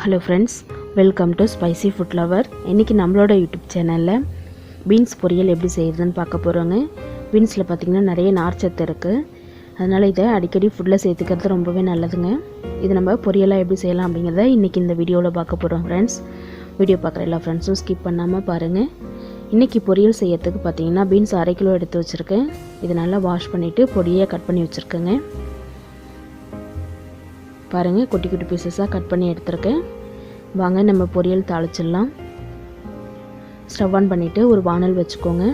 Hello friends, welcome to spicy food lower. இன்றைக்கி நம்மளோட YouTube சேனலில் பீன்ஸ் பொரியல் எப்படி செய்கிறதுன்னு பார்க்க போகிறோங்க. பீன்ஸில் பார்த்திங்கன்னா நிறைய நார்ச்சத்து இருக்குது. அதனால் இதை அடிக்கடி ஃபுட்டில் சேர்த்துக்கிறது ரொம்பவே நல்லதுங்க. இது நம்ம பொரியலாக எப்படி செய்யலாம் அப்படிங்கிறத இன்றைக்கி இந்த வீடியோவில் பார்க்க போகிறோம் ஃப்ரெண்ட்ஸ். வீடியோ பார்க்குற எல்லா ஃப்ரெண்ட்ஸும் ஸ்கிப் பண்ணாமல் பாருங்கள். இன்றைக்கி பொரியல் செய்யறதுக்கு பார்த்திங்கன்னா பீன்ஸ் 1/2 கிலோ எடுத்து வச்சுருக்கேன். இது நல்லா வாஷ் பண்ணிவிட்டு பொடியாக கட் பண்ணி வச்சுருக்கேங்க. பாருங்கள், குட்டி குட்டி பீசஸாக கட் பண்ணி எடுத்துருக்கேன். வாங்க நம்ம பொரியல் தாளிச்சிடலாம். ஸ்டவ் ஆன் பண்ணிவிட்டு ஒரு வானல் வச்சுக்கோங்க.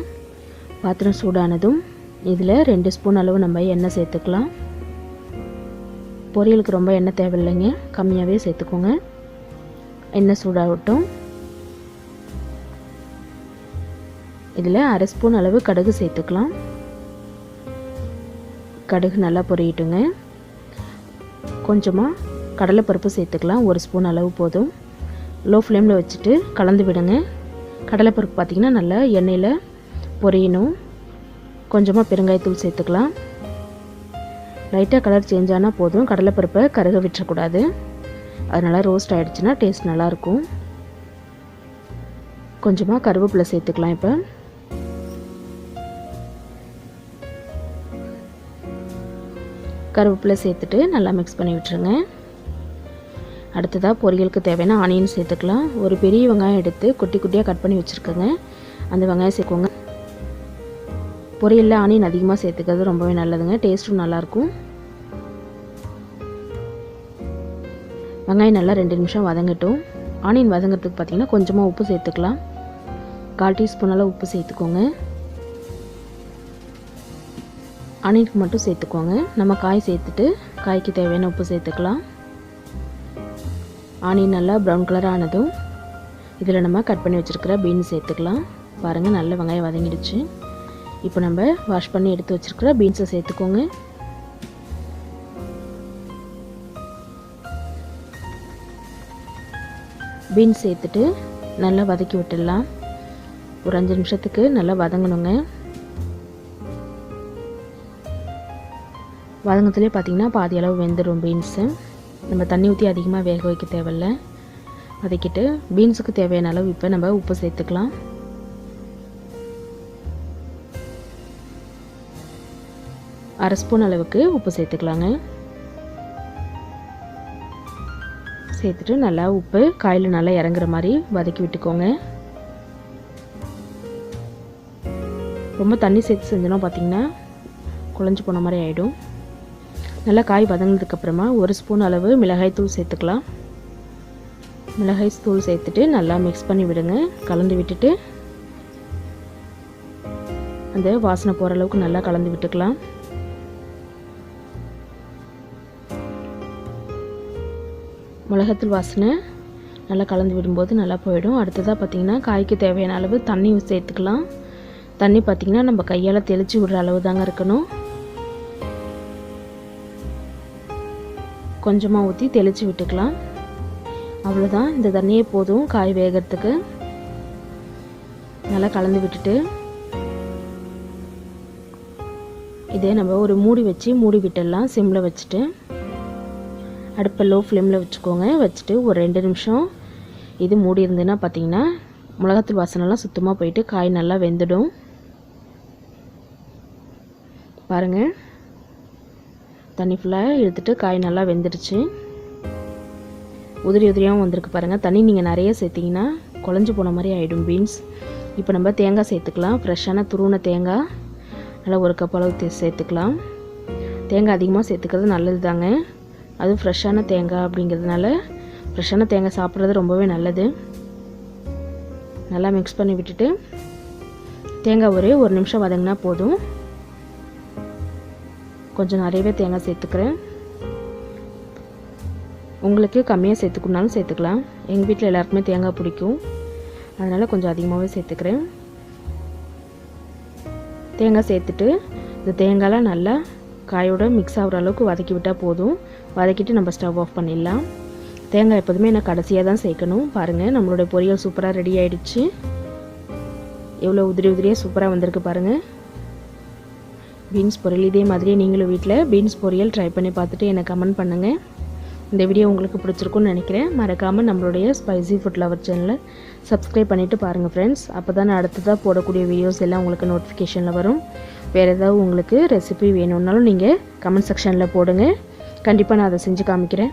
பாத்திரம் சூடானதும் இதில் 2 ஸ்பூன் அளவு நம்ம எண்ணெய் சேர்த்துக்கலாம். பொரியலுக்கு ரொம்ப எண்ணெய் தேவையில்லைங்க, கம்மியாகவே சேர்த்துக்கோங்க. எண்ணெய் சூடாகட்டும். இதில் 1/2 ஸ்பூன் அளவு கடுகு சேர்த்துக்கலாம். கடுகு நல்லா பொரியட்டுங்க. கொஞ்சமாக கடலைப்பருப்பு சேர்த்துக்கலாம். 1 ஸ்பூன் அளவு போதும். லோ ஃப்ளேமில் வச்சுட்டு கலந்து விடுங்க. கடலைப்பருப்பு பார்த்திங்கன்னா நல்லா எண்ணெயில் பொரியணும். கொஞ்சமாக பெருங்காயத்தூள் சேர்த்துக்கலாம். லைட்டாக கலர் சேஞ்ச் ஆனால் போதும், கடலைப்பருப்பை கருக விட்டுறக்கூடாது. அதனால் ரோஸ்ட் ஆகிடுச்சுன்னா டேஸ்ட் நல்லாயிருக்கும். கொஞ்சமாக கருவேப்பிலை சேர்த்துக்கலாம். இப்போ கருவேப்பிலை சேர்த்துட்டு நல்லா மிக்ஸ் பண்ணி விட்டுருங்க. அடுத்ததாக பொரியலுக்கு தேவையான ஆனியன் சேர்த்துக்கலாம். ஒரு பெரிய வெங்காயம் எடுத்து குட்டி குட்டியாக கட் பண்ணி வச்சுருக்கேங்க. அந்த வெங்காயம் சேர்க்கோங்க. பொரியலில் ஆனியன் அதிகமாக சேர்த்துக்கிறது ரொம்பவே நல்லதுங்க, டேஸ்ட்டும் நல்லாயிருக்கும். வெங்காயம் நல்லா 2 நிமிஷம் வதங்கட்டும். ஆனியன் வதங்கிறதுக்கு பார்த்திங்கன்னா கொஞ்சமாக உப்பு சேர்த்துக்கலாம். 1/4 டீஸ்பூன் அளவு உப்பு சேர்த்துக்கோங்க. ஆனியனுக்கு மட்டும் சேர்த்துக்கோங்க. நம்ம காய் சேர்த்துட்டு காய்க்கு தேவையான உப்பு சேர்த்துக்கலாம். ஆனியன் நல்லா ப்ரௌன் கலர் ஆனதும் இதில் நம்ம கட் பண்ணி வச்சுருக்கிற பீன்ஸ் சேர்த்துக்கலாம். பாருங்கள், நல்ல வெங்காயம் வதங்கிடுச்சு. இப்போ நம்ம வாஷ் பண்ணி எடுத்து வச்சுருக்கிற பீன்ஸை சேர்த்துக்கோங்க. பீன்ஸ் சேர்த்துட்டு நல்லா வதக்கி விட்டுடலாம். ஒரு 5 நிமிஷத்துக்கு நல்லா வதங்கணுங்க. வதங்கத்துலேயே பார்த்திங்கன்னா பாதி அளவு வெந்துடும் பீன்ஸு. நம்ம தண்ணி ஊற்றி அதிகமாக வேக வைக்க தேவையில்ல. வதக்கிட்டு பீன்ஸுக்கு தேவையான அளவு இப்போ நம்ம உப்பு சேர்த்துக்கலாம். அரை ஸ்பூன் அளவுக்கு உப்பு சேர்த்துக்கலாங்க. சேர்த்துட்டு நல்லா உப்பு காயில் நல்லா இறங்குற மாதிரி வதக்கி விட்டுக்கோங்க. ரொம்ப தண்ணி சேர்த்து செஞ்சோன்னா பார்த்திங்கன்னா குழஞ்சி போன மாதிரி ஆகிடும். நல்லா காய் வதங்கினதுக்கப்புறமா 1 ஸ்பூன் அளவு மிளகாய் தூள் சேர்த்துக்கலாம். மிளகாய் தூள் சேர்த்துட்டு நல்லா மிக்ஸ் பண்ணி விடுங்க. கலந்து விட்டுட்டு அந்த வாசனை போகிற அளவுக்கு நல்லா கலந்து விட்டுக்கலாம். மிளகாத்தூள் வாசனை நல்லா கலந்து விடும்போது நல்லா போயிடும். அடுத்ததாக பார்த்திங்கன்னா காய்க்கு தேவையான அளவு தண்ணி சேர்த்துக்கலாம். தண்ணி பார்த்திங்கன்னா நம்ம கையால் தெளித்து விடுற அளவு தாங்க இருக்கணும். கொஞ்சமாக ஊற்றி தெளித்து விட்டுக்கலாம். அவ்வளோதான், இந்த தண்ணியே போதும் காய் வேகிறதுக்கு. நல்லா கலந்து விட்டுட்டு இதே நம்ம ஒரு மூடி வச்சு மூடி விட்டுடலாம். சிம்மில் வச்சுட்டு அடுப்பை லோ ஃப்ளேமில் வச்சுக்கோங்க. வச்சுட்டு ஒரு 2 நிமிஷம் இது மூடி இருந்ததுன்னா பார்த்திங்கன்னா மிளகாத்தூள் வாசனைலாம் சுத்தமாக போயிட்டு காய் நல்லா வெந்துடும். பாருங்கள், தண்ணி ஃபுல்லாக இழுத்துட்டு காய் நல்லா வெந்துடுச்சு. உதிரி உதிரியாகவும் வந்திருக்கு பாருங்கள். தண்ணி நீங்கள் நிறைய சேர்த்திங்கன்னா குழஞ்சி போன மாதிரி ஆகிடும் பீன்ஸ். இப்போ நம்ம தேங்காய் சேர்த்துக்கலாம். ஃப்ரெஷ்ஷான துருவின தேங்காய் நல்லா 1 கப் அளவு சேர்த்துக்கலாம். தேங்காய் அதிகமாக சேர்த்துக்கிறது நல்லது தாங்க. அதுவும் ஃப்ரெஷ்ஷான தேங்காய் அப்படிங்கிறதுனால ஃப்ரெஷ்ஷான தேங்காய் சாப்பிட்றது ரொம்பவே நல்லது. நல்லா மிக்ஸ் பண்ணி விட்டுட்டு தேங்காய் ஒரே 1 நிமிஷம் வதங்கினா போதும். கொஞ்சம் நிறையவே தேங்காய் சேர்த்துக்கிறேன். உங்களுக்கு கம்மியாக சேர்த்துக்கணுனாலும் சேர்த்துக்கலாம். எங்கள் வீட்டில் எல்லாருக்குமே தேங்காய் பிடிக்கும், அதனால் கொஞ்சம் அதிகமாகவே சேர்த்துக்கிறேன். தேங்காய் சேர்த்துட்டு இந்த தேங்காயெலாம் நல்லா காயோட மிக்ஸ் ஆகிற அளவுக்கு வதக்கி விட்டால் போதும். வதக்கிட்டு நம்ம ஸ்டவ் ஆஃப் பண்ணிடலாம். தேங்காய் எப்போதுமே நான் கடைசியாக தான் சேர்க்கணும். பாருங்கள், நம்மளோட பொரியல் சூப்பராக ரெடி ஆகிடுச்சு. எவ்வளோ உதிரி உதிரியாக சூப்பராக வந்திருக்கு பாருங்கள். பீன்ஸ் பொரியல் இதே மாதிரியே நீங்களும் வீட்டில் பீன்ஸ் பொரியல் ட்ரை பண்ணி பார்த்துட்டு எனக்கு கமெண்ட் பண்ணுங்கள். இந்த வீடியோ உங்களுக்கு பிடிச்சிருக்கும்னு நினைக்கிறேன். மறக்காமல் நம்மளுடைய ஸ்பைசி ஃபுட் லவர் சேனலை சப்ஸ்கிரைப் பண்ணிவிட்டு பாருங்கள் ஃப்ரெண்ட்ஸ். அப்போ தான் அடுத்ததாக போடக்கூடிய வீடியோஸ் எல்லாம் உங்களுக்கு நோட்டிஃபிகேஷனில் வரும். வேறு ஏதாவது உங்களுக்கு ரெசிபி வேணும்னாலும் நீங்கள் கமெண்ட் செக்ஷனில் போடுங்க. கண்டிப்பாக நான் அதை செஞ்சு காமிக்கிறேன்.